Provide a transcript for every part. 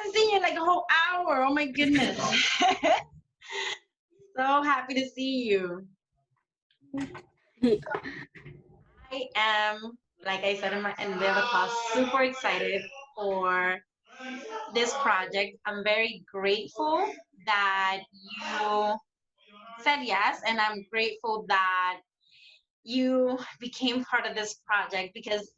haven't seen you in like a whole hour. Oh my goodness. So happy to see you. I am, like I said in the other class, super excited for this project. I'm very grateful that you said yes, and I'm grateful that you became part of this project because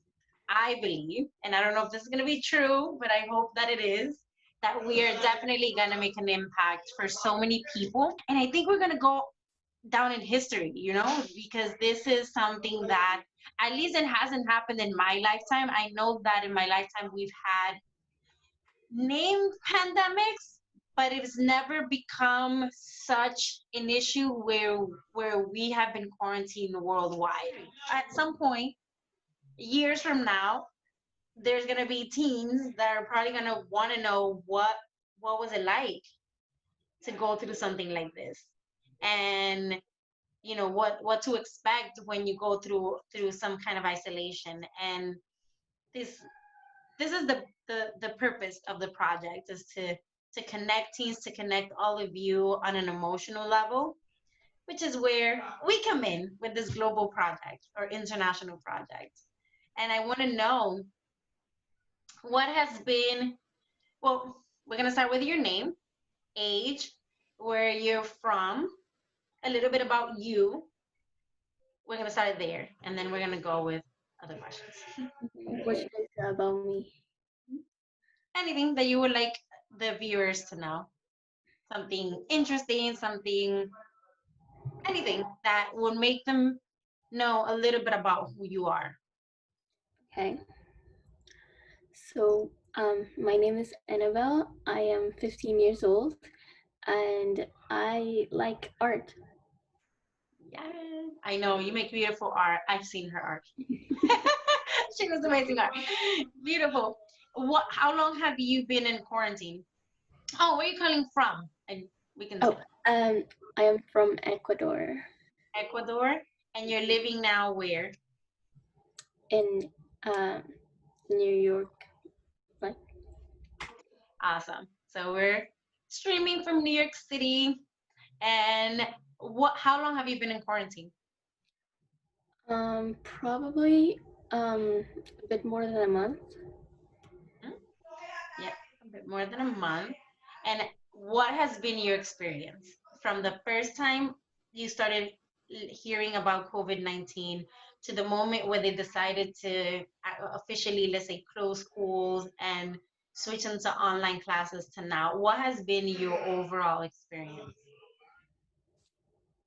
I believe, and I don't know if this is going to be true, but I hope that it is, that we are definitely going to make an impact for so many people. And I think we're going to go down in history, because this is something that at least it hasn't happened in my lifetime. I know that in my lifetime we've had named pandemics, but it's never become such an issue where we have been quarantined worldwide. At some point, years from now, there's gonna be teens that are probably gonna want to know what was it like to go through something like this, and what to expect when you go through some kind of isolation. And this this is the purpose of the project, is to connect teens, to connect all of you on an emotional level, which is where we come in with this global project or international project. And I want to know what has been, well, we're going to start with your name, age, where you're from, a little bit about you. We're going to start there, and then we're going to go with other questions. What should I say about me? Anything that you would like the viewers to know, something interesting, anything that would make them know a little bit about who you are. Okay. So, my name is Anabelle. I am 15 years old, and I like art. Yeah, I know you make beautiful art. I've seen her art. She was amazing art. Beautiful. What? How long have you been in quarantine? Oh, where are you calling from? And we can say Oh, I am from Ecuador, Ecuador, and you're living now where? in uh, New York. Like, Awesome. So we're streaming from New York City. And what? How long have you been in quarantine? probably a bit more than a month. Hmm? Yeah, a bit more than a month. And what has been your experience from the first time you started hearing about COVID-19 to the moment where they decided to officially, let's say, close schools and switch into online classes to now? What has been your overall experience?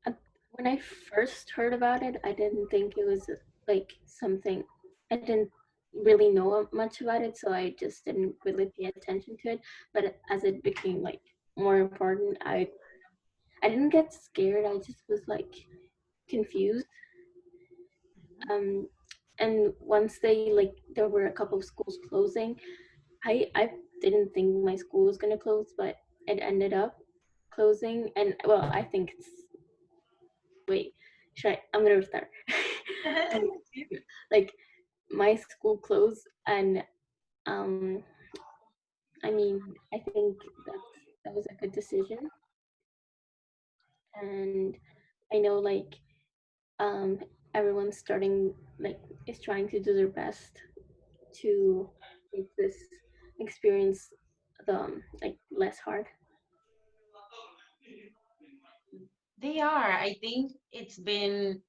Uh, When I first heard about it, I didn't think it was like something. I didn't really know much about it, so I just didn't really pay attention to it. But as it became like more important, I didn't get scared. I just was like confused. Um, and once there were a couple of schools closing, I didn't think my school was gonna close, but it ended up closing. And well, I think it's wait, I'm gonna restart. Um, like my school closed, and um, I mean, I think that was a good decision, and I know um, everyone's starting like is trying to do their best to make this experience like less hard. They are. I think it's been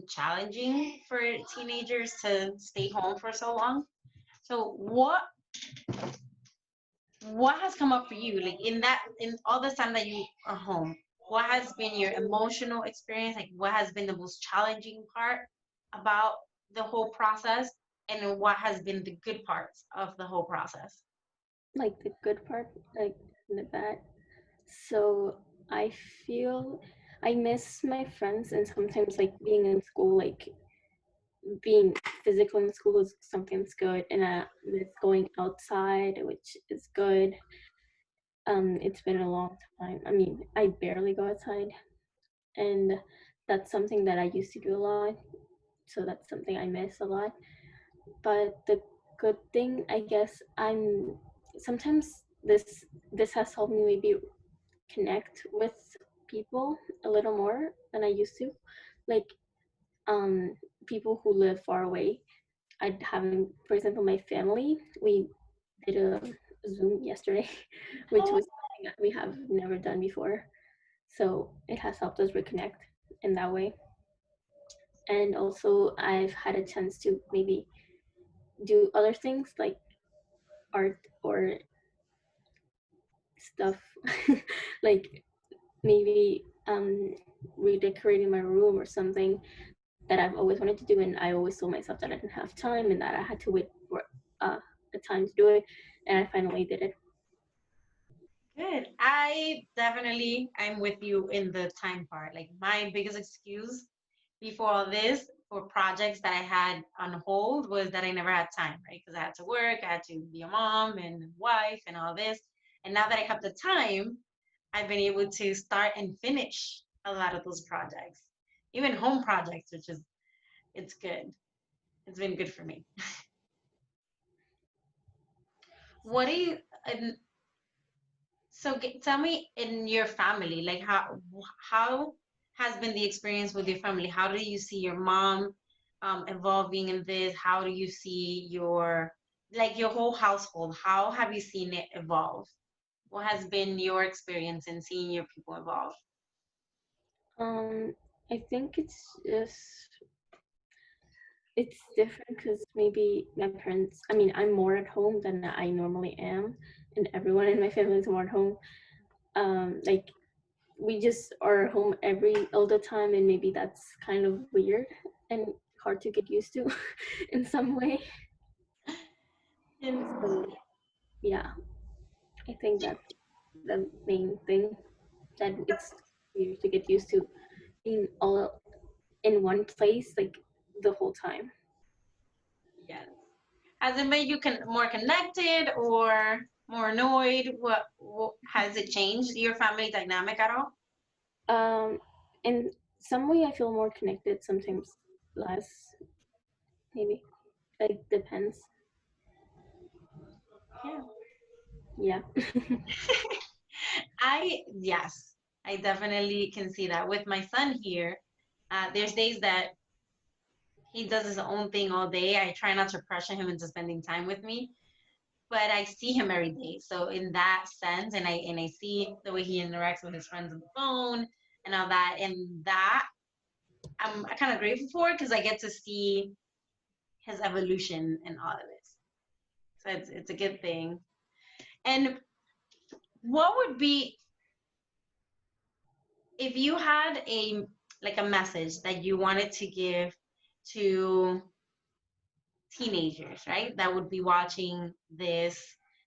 challenging for teenagers to stay home for so long. So what has come up for you, like in all the time that you are home? What has been your emotional experience? Like, what has been the most challenging part about the whole process, and then what has been the good parts of the whole process? Like the good part, like and the bad. So I feel I miss my friends, and sometimes like being in school, like being physical in school is sometimes good, and I miss going outside, which is good. It's been a long time. I mean, I barely go outside, and that's something that I used to do a lot. So that's something I miss a lot. But the good thing, I guess, sometimes this has helped me maybe connect with people a little more than I used to. Like people who live far away. I haven't, for example, my family. We did a Zoom yesterday, which Oh, was something that we have never done before. So it has helped us reconnect in that way. And also, I've had a chance to maybe do other things like art or stuff, like maybe redecorating my room or something that I've always wanted to do. And I always told myself that I didn't have time and that I had to wait for uh, the time to do it. And I finally did it. good. I'm with you in the time part. Like my biggest excuse before all this for projects that I had on hold was that I never had time, right? Because I had to work, I had to be a mom and wife and all this. And now that I have the time, I've been able to start and finish a lot of those projects, even home projects, which is it's good. It's been good for me. What do you? And tell me in your family, like how has been the experience with your family? How do you see your mom evolving in this? How do you see your whole household? How have you seen it evolve? What has been your experience in seeing your people evolve? Um, I think it's different because maybe my parents. I mean, I'm more at home than I normally am, and everyone in my family is more at home. Like we just are home every all the time, and maybe that's kind of weird and hard to get used to in some way. And So yeah, I think that's the main thing, that it's weird to get used to being all in one place like the whole time. yes, has it made you more connected or more annoyed? What has it changed your family dynamic at all? Um, in some way, I feel more connected. Sometimes less, maybe. Like depends. Yeah. Yeah. Yes, I definitely can see that with my son here. There's days that he does his own thing all day. I try not to pressure him into spending time with me, but I see him every day. So in that sense, and I see the way he interacts with his friends on the phone and all that, and that I'm kind of grateful for because I get to see his evolution in all of this. So it's a good thing. And what would be if you had a message that you wanted to give to teenagers, right? That would be watching this,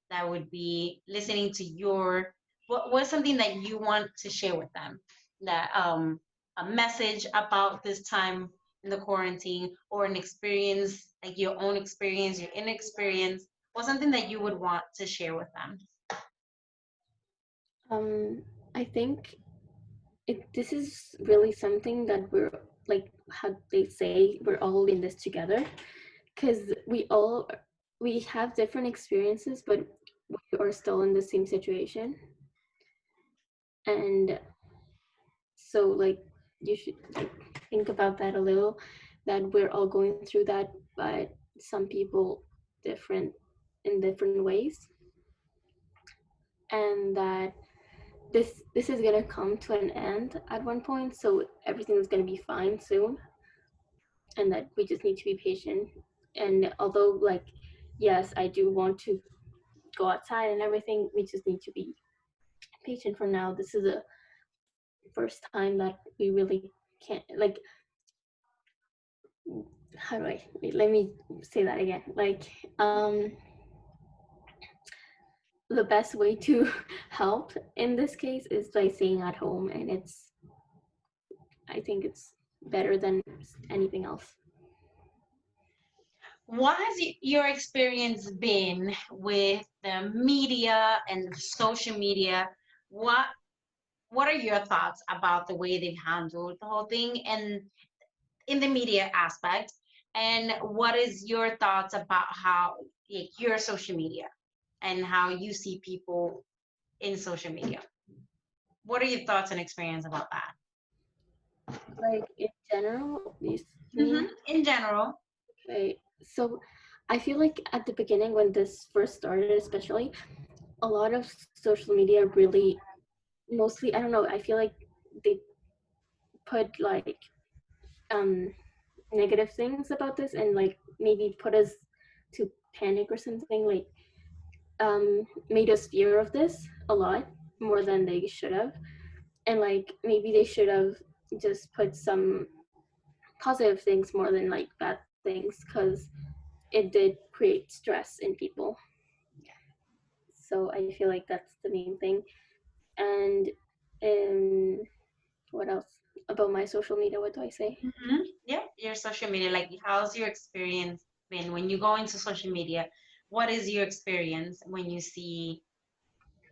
that would be listening to what's something that you want to share with them? That a message about this time in the quarantine or an experience, like your own experience, your inexperience, or something that you would want to share with them. I think this is really something that we're like how they say we're all in this together, because we have different experiences, but we are still in the same situation. And so like you should like think about that a little, that we're all going through that, but some people different in different ways, and that this is gonna come to an end at one point, so everything is gonna be fine soon, and that we just need to be patient. And although like yes, I do want to go outside and everything, we just need to be patient for now. This is the first time that we really can't like, how do I let me say that again, like the best way to help in this case is by staying at home, and it's I think it's better than anything else. What has your experience been with the media and social media? What what are your thoughts about the way they've handled the whole thing and in the media aspect? And what is your thoughts about how like, your social media? and how you see people in social media. What are your thoughts and experience about that? Like in general, you mean? In general. Okay, so I feel like at the beginning when this first started, especially, a lot of social media really, mostly, I don't know, I feel like they put like um negative things about this and like maybe put us to panic or something, like made us fear of this a lot more than they should have. And like maybe they should have just put some positive things more than like bad things, because it did create stress in people. So I feel like that's the main thing. And um, what else about my social media? What do I say? Yeah, your social media. Like, how's your experience been when you go into social media? What is your experience when you see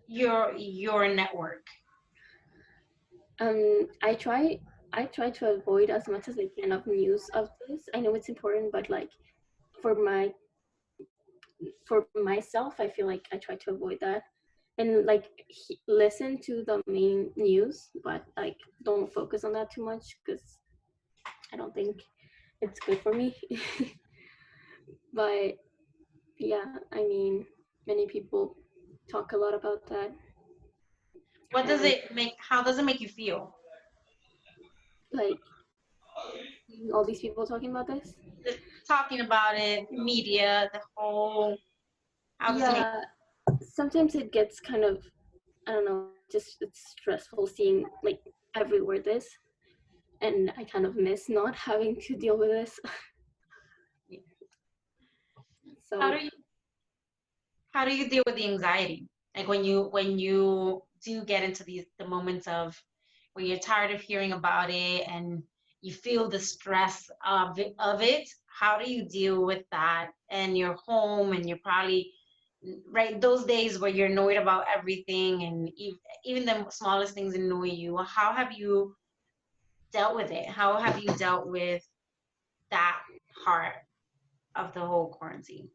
your network? I try. I try to avoid as much as I can of news of this. I know it's important, but like for my for myself, I feel like I try to avoid that and like listen to the main news, but like don't focus on that too much because I don't think it's good for me. But yeah, I mean, many people talk a lot about that, What does and it make? How does it make you feel? like seeing all these people talking about this. Just talking about it, media, the whole. How does it make? Yeah, sometimes it gets kind of, I don't know, just it's stressful seeing like everywhere this, and I kind of miss not having to deal with this. How do So you how do you deal with the anxiety? Like when you do get into the moments of where you're tired of hearing about it and you feel the stress of it, how do you deal with that? And you're home and you're probably right those days where you're annoyed about everything and even the smallest things annoy you. How have you dealt with it? How have you dealt with that part of the whole quarantine?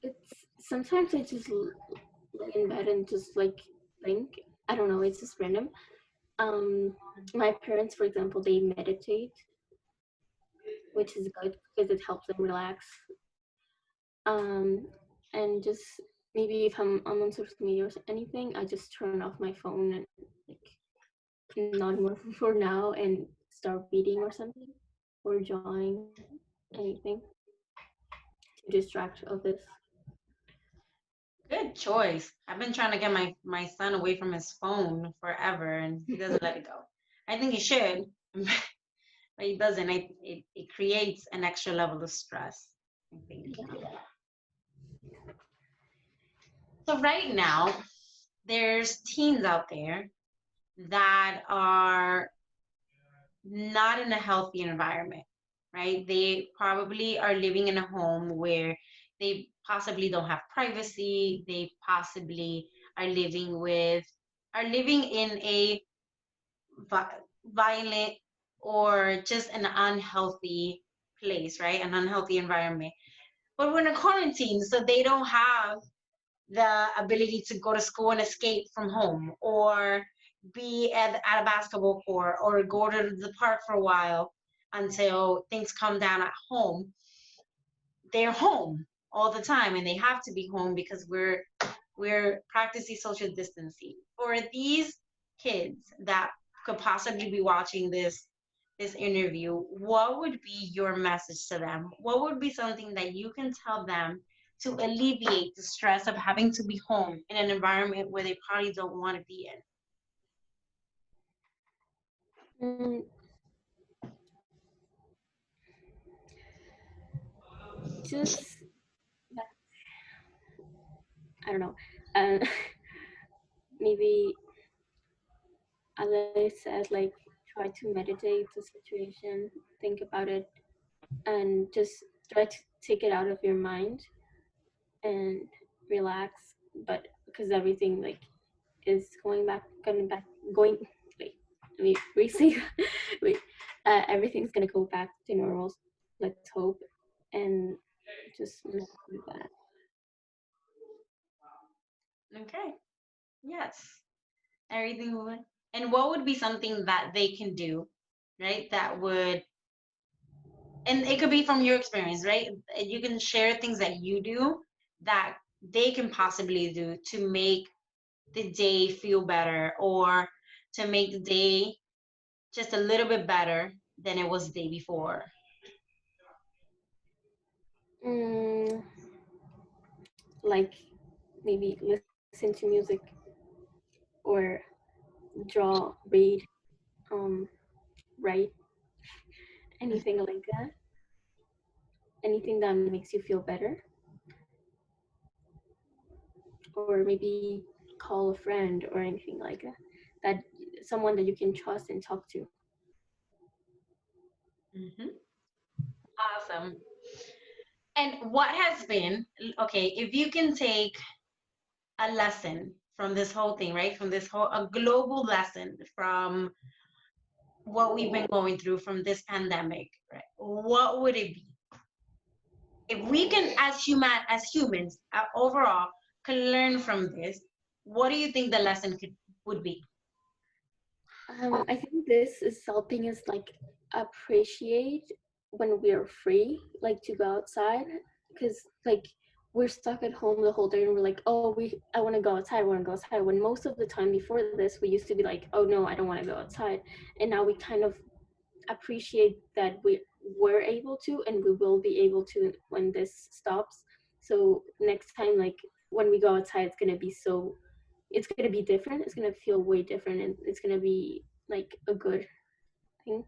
it's sometimes I just lay in bed and just like think. I don't know, it's just random. Um, my parents, for example, they meditate, which is good because it helps them relax. Um, and just maybe if I'm on social media or anything, I just turn off my phone and like not more for now and start reading or something or drawing, anything to distract of this. Good choice. I've been trying to get my son away from his phone forever, and he doesn't let it go. I think he should, but he doesn't. It creates an extra level of stress, I think. Yeah. So right now, there's teens out there that are not in a healthy environment, right? They probably are living in a home where they possibly don't have privacy. They possibly are living in a violent or just an unhealthy place, right? An unhealthy environment. But we're in a quarantine, so they don't have the ability to go to school and escape from home or be at a basketball court or go to the park for a while until things calm down at home. They're home all the time and they have to be home because we're practicing social distancing. For these kids that could possibly be watching this interview, what would be your message to them? What would be something that you can tell them to alleviate the stress of having to be home in an environment where they probably don't want to be in? Mm, just I don't know. Uh, maybe as I said, like try to meditate the situation, think about it, and just try to take it out of your mind and relax. But because everything like is going back, going. Wait, let me re-say. Wait, everything's gonna go back to normal. Let's hope, and just not do that. Okay. Yes. Everything would. And what would be something that they can do, right? That would, and it could be from your experience, right? You can share things that you do that they can possibly do to make the day feel better or to make the day just a little bit better than it was the day before. Mm, like maybe listen to music or draw, read, um, write, anything like that. Anything that makes you feel better, or maybe call a friend or anything like that. That someone that you can trust and talk to. Hmm. Awesome. And what has been, okay, if you can take a lesson from this whole thing, right? From this whole, a global lesson from what we've been going through from this pandemic, right? What would it be? If we can, as humans, overall, can learn from this, what do you think the lesson would be? I think this is helping us like appreciate when we're free, like to go outside, because like we're stuck at home the whole day and we're like, oh, I want to go outside, I want to go outside. When most of the time before this, we used to be like, oh no, I don't want to go outside, and now we kind of appreciate that we were able to and we will be able to when this stops. So next time, like when we go outside, it's gonna be different. It's gonna feel way different, and it's gonna be like a good thing.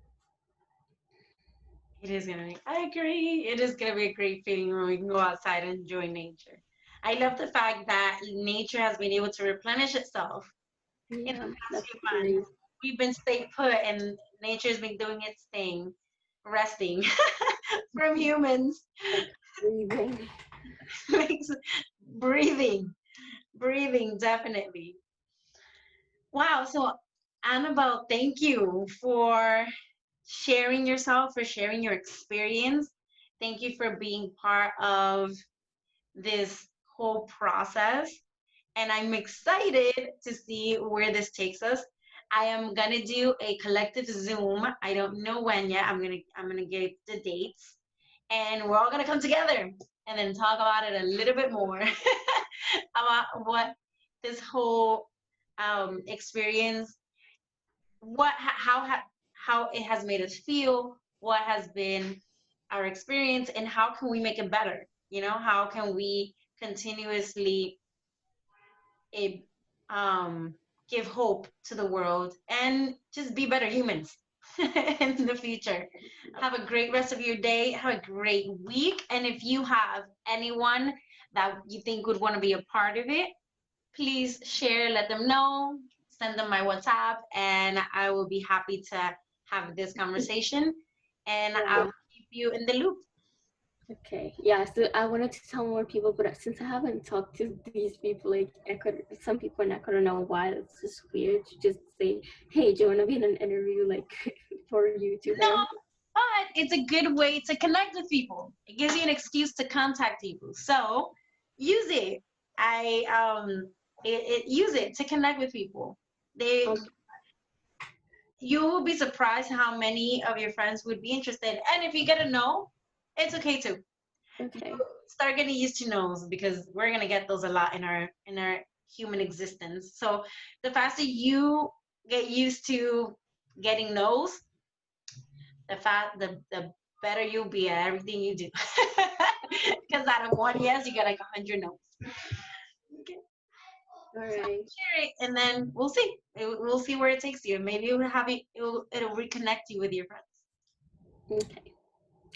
It is gonna be, I agree. It is gonna be a great feeling when we can go outside and enjoy nature. I love the fact that nature has been able to replenish itself in the Yeah, past that's few great. months. We've been stay put and nature's been doing its thing, resting from humans, Like breathing. like breathing, breathing, definitely. Wow. So, Annabelle, thank you for sharing yourself, for sharing your experience. Thank you for being part of this whole process. And I'm excited to see where this takes us. I am gonna do a collective Zoom. I don't know when yet. I'm gonna get the dates, and we're all gonna come together and then talk about it a little bit more about what this whole experience, how it has made us feel, what has been our experience, and how can we make it better. How can we continuously a give hope to the world and just be better humans in the future. Have a great rest of your day. Have a great week. And if you have anyone that you think would want to be a part of it, please share, let them know, send them my WhatsApp, and I will be happy to have this conversation. And I Yeah. will keep you in the loop. Okay. Yeah. So I wanted to tell more people, but since I haven't talked to these people, like some people in Ecuador know why. It's just weird to just say, "Hey, do you want to be in an interview like for No, YouTuber?" but it's a good way to connect with people. It gives you an excuse to contact people. So use it. I use it to connect with people. They Okay. You will be surprised how many of your friends would be interested. And if you get a no, it's okay too. You Okay. start getting used to no's because we're gonna get those a lot in our human existence. So the faster you get used to getting no's, the better you'll be at everything you do. Because out of one yes, you get like 100 no's. Okay. All So right. share it, and then we'll see. We'll see where it takes you. Maybe it'll reconnect you with your friends. Okay.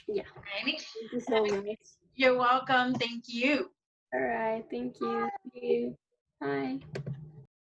Yeah. Right? Thank you so much. You're welcome. Thank you. All right. Thank you. See you. Bye.